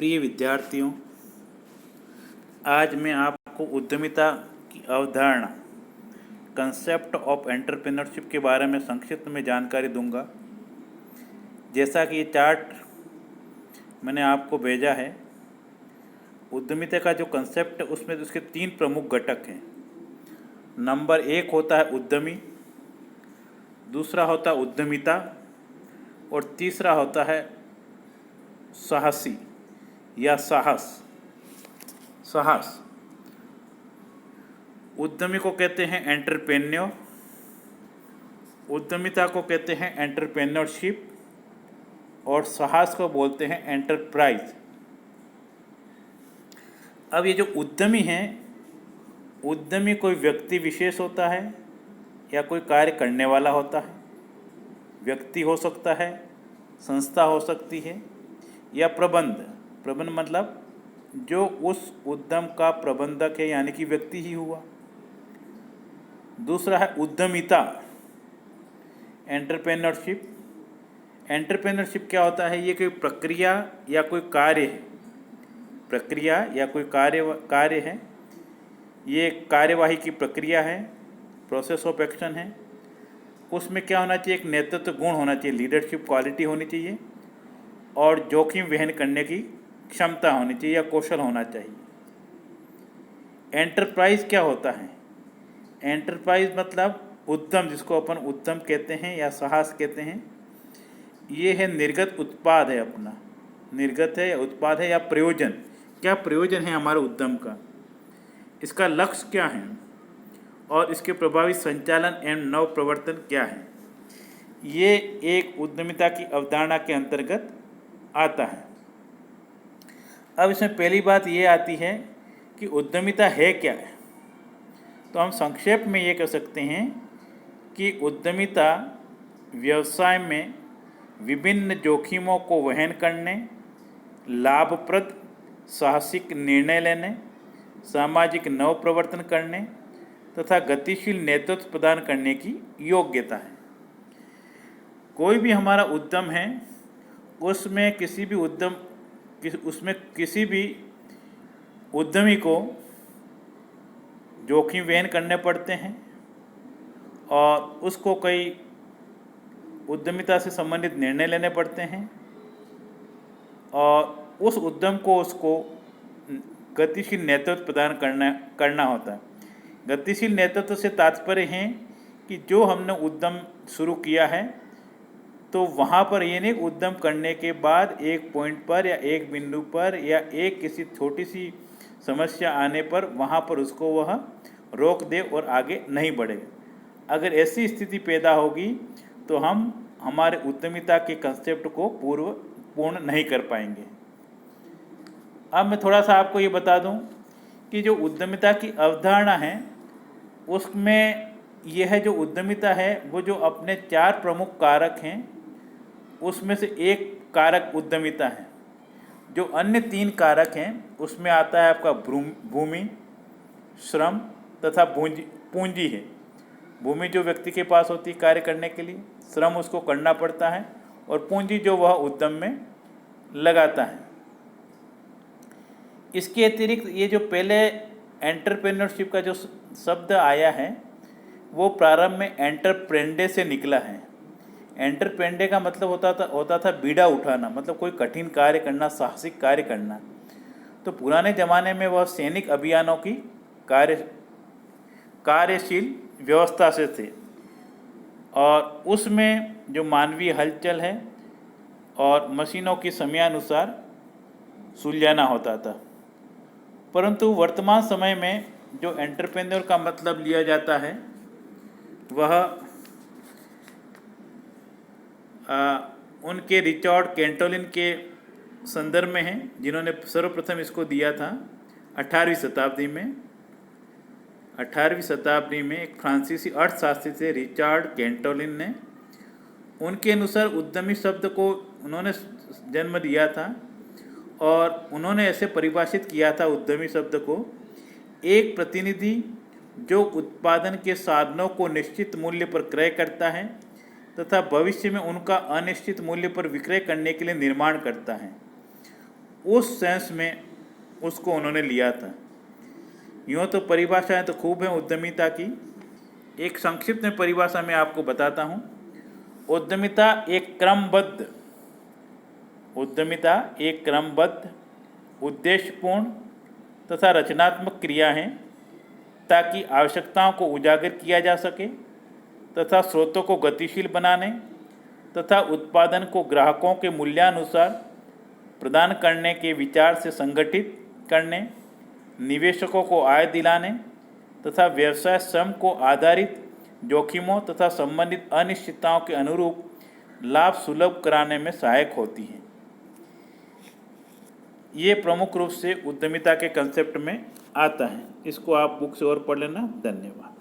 प्रिय विद्यार्थियों, आज मैं आपको उद्यमिता की अवधारणा कंसेप्ट ऑफ एंटरप्रेन्योरशिप के बारे में संक्षिप्त में जानकारी दूंगा। जैसा कि ये चार्ट मैंने आपको भेजा है, उद्यमिता का जो कंसेप्ट है उसमें उसके 3 प्रमुख घटक हैं। नंबर 1 होता है उद्यमी, दूसरा होता है उद्यमिता और तीसरा होता है साहसी या साहस। उद्यमी को कहते हैं एंटरप्रेन्योर, उद्यमिता को कहते हैं एंटरप्रेन्योरशिप और साहस को बोलते हैं एंटरप्राइज। अब ये जो उद्यमी हैं, उद्यमी कोई व्यक्ति विशेष होता है या कोई कार्य करने वाला होता है। व्यक्ति हो सकता है, संस्था हो सकती है या प्रबंध मतलब जो उस उद्यम का प्रबंधक है, यानी कि व्यक्ति ही हुआ। दूसरा है उद्यमिता, एंटरप्रेन्योरशिप क्या होता है? ये कोई प्रक्रिया या कोई कार्य है, प्रक्रिया या कोई कार्य है। ये कार्यवाही की प्रक्रिया है, प्रोसेस ऑफ एक्शन है। उसमें क्या होना चाहिए? एक नेतृत्व गुण होना चाहिए, लीडरशिप क्वालिटी होनी चाहिए और जोखिम वहन करने की क्षमता होनी चाहिए या कौशल होना चाहिए। एंटरप्राइज क्या होता है? एंटरप्राइज मतलब उद्यम, जिसको अपन उद्यम कहते हैं या साहस कहते हैं। ये है निर्गत उत्पाद है, अपना निर्गत है या उत्पाद है या प्रयोजन। क्या प्रयोजन है हमारे उद्यम का, इसका लक्ष्य क्या है और इसके प्रभावी संचालन एवं नव प्रवर्तन क्या है। ये एक उद्यमिता की अवधारणा के अंतर्गत आता है। अब इसमें पहली बात ये आती है कि उद्यमिता है क्या है। तो हम संक्षेप में ये कह सकते हैं कि उद्यमिता व्यवसाय में विभिन्न जोखिमों को वहन करने, लाभप्रद साहसिक निर्णय लेने, सामाजिक नव प्रवर्तन करने तथा गतिशील नेतृत्व प्रदान करने की योग्यता है। कोई भी हमारा उद्यम है, उसमें किसी भी उद्यमी को जोखिम वहन करने पड़ते हैं और उसको कई उद्यमिता से संबंधित निर्णय लेने पड़ते हैं और उस उद्यम को उसको गतिशील नेतृत्व प्रदान करना होता है। गतिशील नेतृत्व से तात्पर्य है कि जो हमने उद्यम शुरू किया है, तो वहाँ पर ये नहीं उद्यम करने के बाद एक पॉइंट पर या एक बिंदु पर या एक किसी छोटी सी समस्या आने पर वहाँ पर उसको वह रोक दे और आगे नहीं बढ़े। अगर ऐसी स्थिति पैदा होगी तो हम हमारे उद्यमिता के कंसेप्ट को पूर्ण नहीं कर पाएंगे। अब मैं थोड़ा सा आपको ये बता दूं कि जो उद्यमिता की अवधारणा है, उसमें यह जो उद्यमिता है वो जो अपने 4 प्रमुख कारक हैं, उसमें से एक कारक उद्यमिता है। जो अन्य 3 कारक हैं उसमें आता है आपका भूमि, श्रम तथा पूंजी है। भूमि जो व्यक्ति के पास होती है कार्य करने के लिए, श्रम उसको करना पड़ता है और पूंजी जो वह उद्यम में लगाता है। इसके अतिरिक्त ये जो पहले एंटरप्रेन्योरशिप का जो शब्द आया है वो प्रारंभ में एंटरप्रेन्डे से निकला है। एंटरप्रेन्डे का मतलब होता था बीड़ा उठाना, मतलब कोई कठिन कार्य करना, साहसिक कार्य करना। तो पुराने ज़माने में वह सैनिक अभियानों की कार्यशील व्यवस्था से थे और उसमें जो मानवीय हलचल है और मशीनों की समयानुसार सुलझाना होता था। परंतु वर्तमान समय में जो एंटरप्रेन्योर का मतलब लिया जाता है वह उनके रिचर्ड कैंटोलिन के संदर्भ में है, जिन्होंने सर्वप्रथम इसको दिया था 18वीं शताब्दी में एक फ्रांसीसी अर्थशास्त्री थे रिचर्ड कैंटोलिन ने। उनके अनुसार उद्यमी शब्द को उन्होंने जन्म दिया था और उन्होंने ऐसे परिभाषित किया था उद्यमी शब्द को, एक प्रतिनिधि जो उत्पादन के साधनों को निश्चित मूल्य पर क्रय करता है तथा भविष्य में उनका अनिश्चित मूल्य पर विक्रय करने के लिए निर्माण करता है। उस सेंस में उसको उन्होंने लिया था। यूँ तो परिभाषाएं तो खूब हैं उद्यमिता की, एक संक्षिप्त में परिभाषा मैं आपको बताता हूँ। उद्यमिता एक क्रमबद्ध, उद्देश्यपूर्ण तथा रचनात्मक क्रिया है ताकि आवश्यकताओं को उजागर किया जा सके तथा स्रोतों को गतिशील बनाने तथा उत्पादन को ग्राहकों के मूल्यानुसार प्रदान करने के विचार से संगठित करने, निवेशकों को आय दिलाने तथा व्यवसाय श्रम को आधारित जोखिमों तथा संबंधित अनिश्चितताओं के अनुरूप लाभ सुलभ कराने में सहायक होती है। ये प्रमुख रूप से उद्यमिता के कंसेप्ट में आता है। इसको आप बुक से और पढ़ लेना। धन्यवाद।